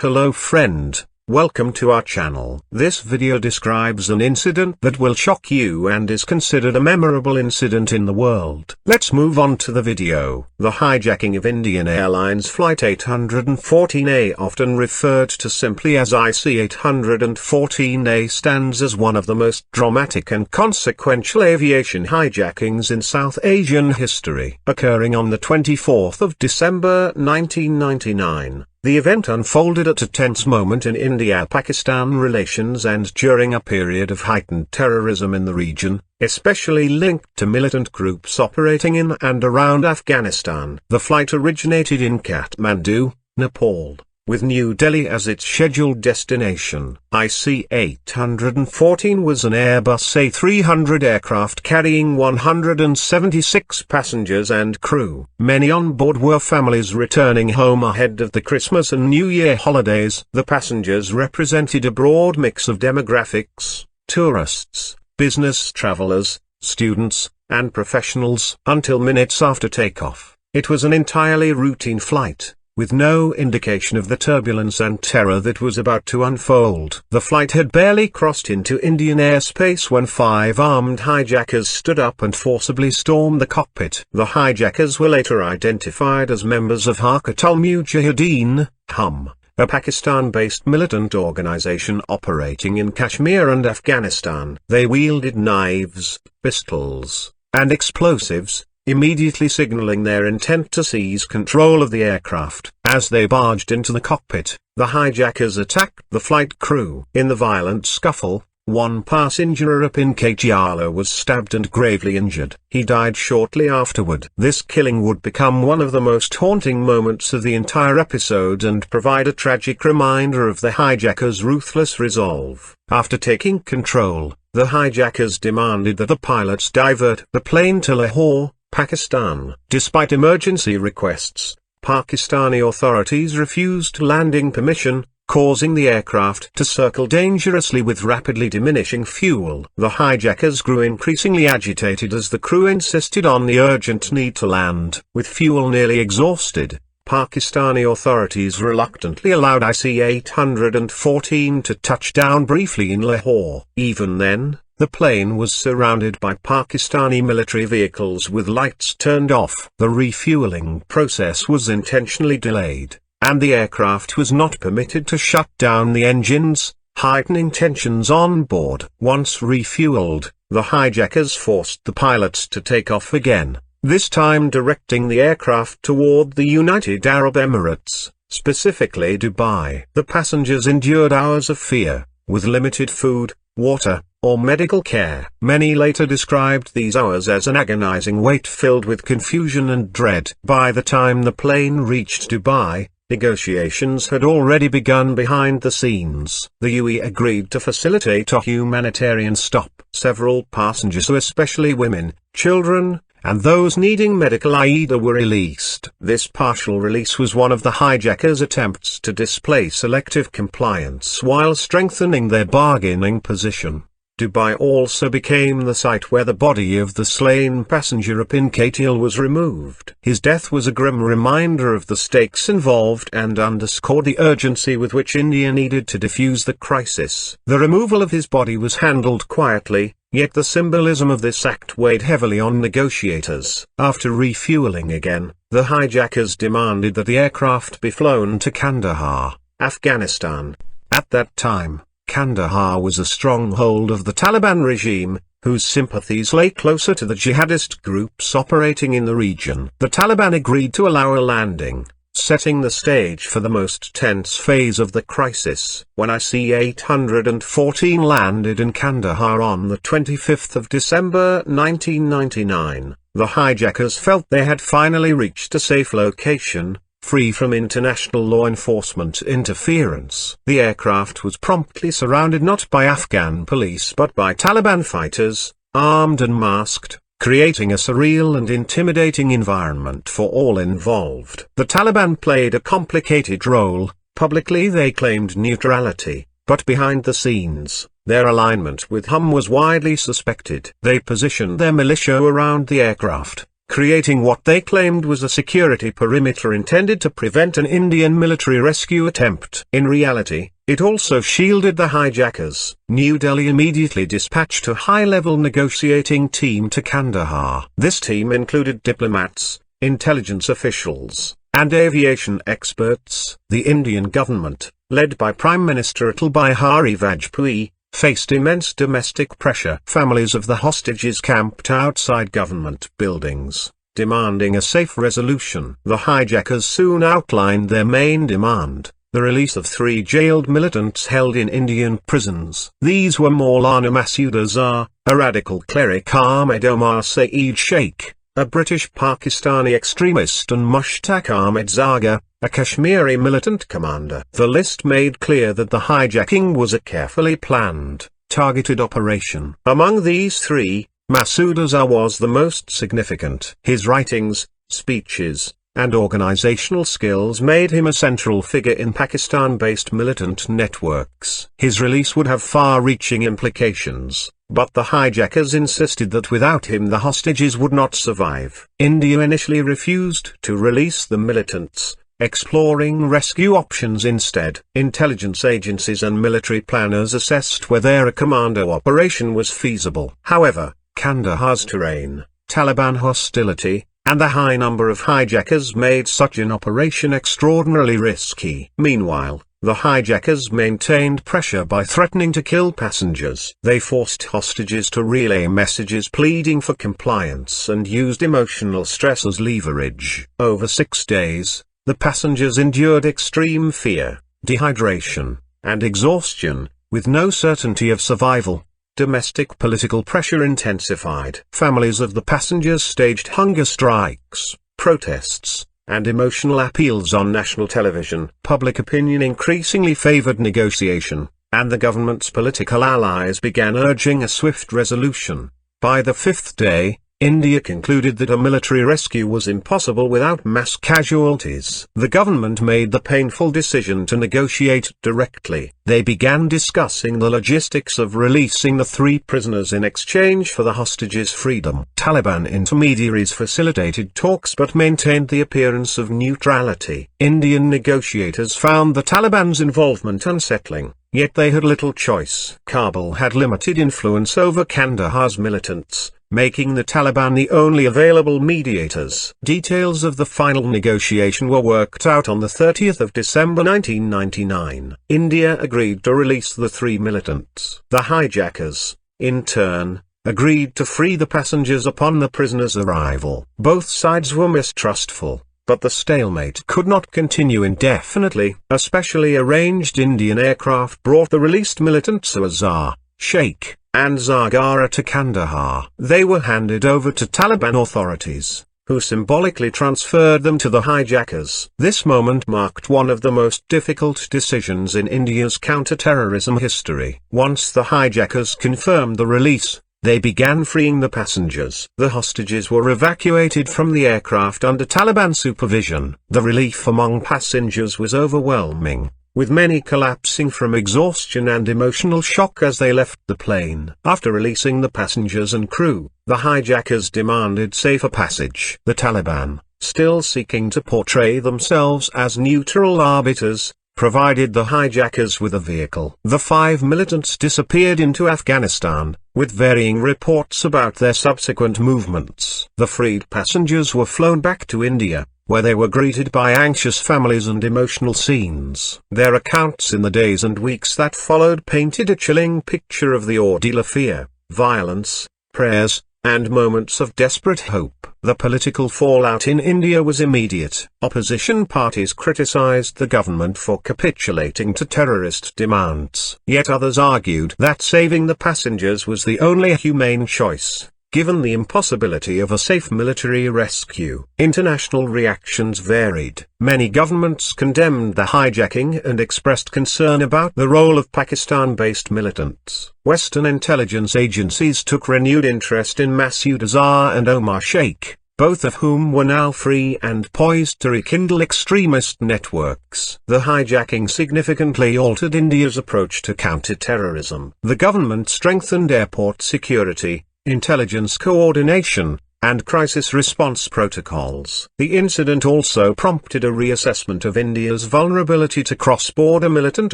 Hello friend, welcome to our channel. This video describes an incident that will shock you and is considered a memorable incident in the world. Let's move on to the video. The hijacking of Indian Airlines Flight 814A, often referred to simply as IC-814A, stands as one of the most dramatic and consequential aviation hijackings in South Asian history. Occurring on the 24th of December 1999. The event unfolded at a tense moment in India-Pakistan relations and during a period of heightened terrorism in the region, especially linked to militant groups operating in and around Afghanistan. The flight originated in Kathmandu, Nepal, with New Delhi as its scheduled destination. IC-814 was an Airbus A300 aircraft carrying 176 passengers and crew. Many on board were families returning home ahead of the Christmas and New Year holidays. The passengers represented a broad mix of demographics: tourists, business travelers, students, and professionals. Until minutes after takeoff, it was an entirely routine flight, with no indication of the turbulence and terror that was about to unfold. The flight had barely crossed into Indian airspace when 5 armed hijackers stood up and forcibly stormed the cockpit. The hijackers were later identified as members of Harkat-ul-Mujahideen, HUM, a Pakistan-based militant organization operating in Kashmir and Afghanistan. They wielded knives, pistols, and explosives, immediately signaling their intent to seize control of the aircraft. As they barged into the cockpit, the hijackers attacked the flight crew. In the violent scuffle, one passenger, Happenin Katyala, was stabbed and gravely injured. He died shortly afterward. This killing would become one of the most haunting moments of the entire episode and provide a tragic reminder of the hijackers' ruthless resolve. After taking control, the hijackers demanded that the pilots divert the plane to Lahore, Pakistan. Despite emergency requests, Pakistani authorities refused landing permission, causing the aircraft to circle dangerously with rapidly diminishing fuel. The hijackers grew increasingly agitated as the crew insisted on the urgent need to land. With fuel nearly exhausted, Pakistani authorities reluctantly allowed IC-814 to touch down briefly in Lahore. Even then, the plane was surrounded by Pakistani military vehicles with lights turned off. The refueling process was intentionally delayed, and the aircraft was not permitted to shut down the engines, heightening tensions on board. Once refueled, the hijackers forced the pilots to take off again, this time directing the aircraft toward the United Arab Emirates, specifically Dubai. The passengers endured hours of fear, with limited food, water, or medical care. Many later described these hours as an agonizing wait filled with confusion and dread. By the time the plane reached Dubai, negotiations had already begun behind the scenes. The UAE agreed to facilitate a humanitarian stop. Several passengers, especially women, children, and those needing medical aid, were released. This partial release was one of the hijackers' attempts to display selective compliance while strengthening their bargaining position. Dubai also became the site where the body of the slain passenger Happenin Katyala was removed. His death was a grim reminder of the stakes involved and underscored the urgency with which India needed to defuse the crisis. The removal of his body was handled quietly, yet the symbolism of this act weighed heavily on negotiators. After refueling again, the hijackers demanded that the aircraft be flown to Kandahar, Afghanistan. At that time, Kandahar was a stronghold of the Taliban regime, whose sympathies lay closer to the jihadist groups operating in the region. The Taliban agreed to allow a landing, setting the stage for the most tense phase of the crisis. When IC-814 landed in Kandahar on the 25th of December 1999, the hijackers felt they had finally reached a safe location, free from international law enforcement interference. The aircraft was promptly surrounded not by Afghan police but by Taliban fighters, armed and masked, creating a surreal and intimidating environment for all involved. The Taliban played a complicated role. Publicly they claimed neutrality, but behind the scenes, their alignment with HUM was widely suspected. They positioned their militia around the aircraft, creating what they claimed was a security perimeter intended to prevent an Indian military rescue attempt. In reality, it also shielded the hijackers. New Delhi immediately dispatched a high-level negotiating team to Kandahar. This team included diplomats, intelligence officials, and aviation experts. The Indian government, led by Prime Minister Atal Bihari Vajpayee, faced immense domestic pressure. Families of the hostages camped outside government buildings, demanding a safe resolution. The hijackers soon outlined their main demand: the release of 3 jailed militants held in Indian prisons. These were Maulana Masood Azhar, a radical cleric; Ahmed Omar Saeed Sheikh, a British-Pakistani extremist; and Mushtaq Ahmed Zaga, a Kashmiri militant commander. The list made clear that the hijacking was a carefully planned, targeted operation. Among these 3, Masood Azhar was the most significant. His writings, speeches, and organizational skills made him a central figure in Pakistan-based militant networks. His release would have far-reaching implications, but the hijackers insisted that without him the hostages would not survive. India initially refused to release the militants, exploring rescue options instead. Intelligence agencies and military planners assessed whether a commando operation was feasible. However, Kandahar's terrain, Taliban hostility, and the high number of hijackers made such an operation extraordinarily risky. Meanwhile, the hijackers maintained pressure by threatening to kill passengers. They forced hostages to relay messages pleading for compliance and used emotional stress as leverage. Over 6 days, the passengers endured extreme fear, dehydration, and exhaustion, with no certainty of survival. Domestic political pressure intensified. Families of the passengers staged hunger strikes, protests, and emotional appeals on national television. Public opinion increasingly favored negotiation, and the government's political allies began urging a swift resolution. By the 5th day, India concluded that a military rescue was impossible without mass casualties. The government made the painful decision to negotiate directly. They began discussing the logistics of releasing the 3 prisoners in exchange for the hostages' freedom. Taliban intermediaries facilitated talks but maintained the appearance of neutrality. Indian negotiators found the Taliban's involvement unsettling, yet they had little choice. Kabul had limited influence over Kandahar's militants, making the Taliban the only available mediators. Details of the final negotiation were worked out on the 30th of December 1999. India agreed to release the 3 militants. The hijackers, in turn, agreed to free the passengers upon the prisoners' arrival. Both sides were mistrustful, but the stalemate could not continue indefinitely. A specially arranged Indian aircraft brought the released militants Azhar, Sheikh, and Zagara to Kandahar. They were handed over to Taliban authorities, who symbolically transferred them to the hijackers. This moment marked one of the most difficult decisions in India's counter-terrorism history. Once the hijackers confirmed the release, they began freeing the passengers. The hostages were evacuated from the aircraft under Taliban supervision. The relief among passengers was overwhelming, with many collapsing from exhaustion and emotional shock as they left the plane. After releasing the passengers and crew, the hijackers demanded safer passage. The Taliban, still seeking to portray themselves as neutral arbiters, provided the hijackers with a vehicle. The 5 militants disappeared into Afghanistan, with varying reports about their subsequent movements. The freed passengers were flown back to India, where they were greeted by anxious families and emotional scenes. Their accounts in the days and weeks that followed painted a chilling picture of the ordeal of fear, violence, prayers, and moments of desperate hope. The political fallout in India was immediate. Opposition parties criticized the government for capitulating to terrorist demands. Yet others argued that saving the passengers was the only humane choice, given the impossibility of a safe military rescue. International reactions varied. Many governments condemned the hijacking and expressed concern about the role of Pakistan-based militants. Western intelligence agencies took renewed interest in Masood Azhar and Omar Sheikh, both of whom were now free and poised to rekindle extremist networks. The hijacking significantly altered India's approach to counter-terrorism. The government strengthened airport security, intelligence coordination, and crisis response protocols. The incident also prompted a reassessment of India's vulnerability to cross-border militant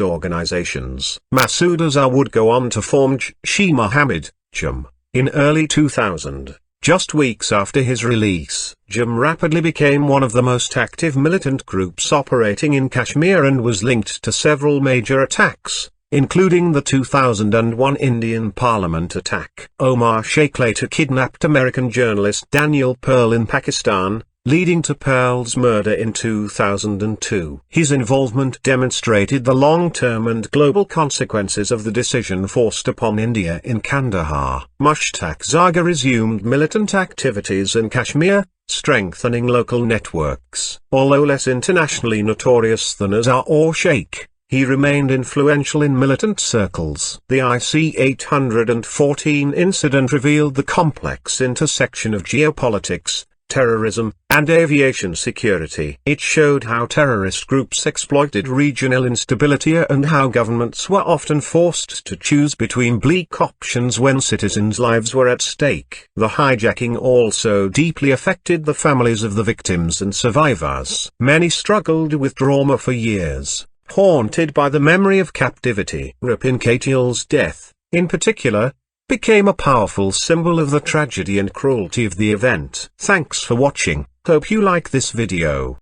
organizations. Masood Azhar would go on to form Jaish-e-Mohammed, JAM, in early 2000. Just weeks after his release, JAM rapidly became one of the most active militant groups operating in Kashmir and was linked to several major attacks, including the 2001 Indian Parliament attack. Omar Sheikh later kidnapped American journalist Daniel Pearl in Pakistan, leading to Pearl's murder in 2002. His involvement demonstrated the long-term and global consequences of the decision forced upon India in Kandahar. Mushtaq Zagar resumed militant activities in Kashmir, strengthening local networks. Although less internationally notorious than Azhar or Sheikh, he remained influential in militant circles. The IC-814 incident revealed the complex intersection of geopolitics, terrorism, and aviation security. It showed how terrorist groups exploited regional instability and how governments were often forced to choose between bleak options when citizens' lives were at stake. The hijacking also deeply affected the families of the victims and survivors. Many struggled with trauma for years, haunted by the memory of captivity. Rupin Katil's death, in particular, became a powerful symbol of the tragedy and cruelty of the event. Thanks for watching. Hope you like this video.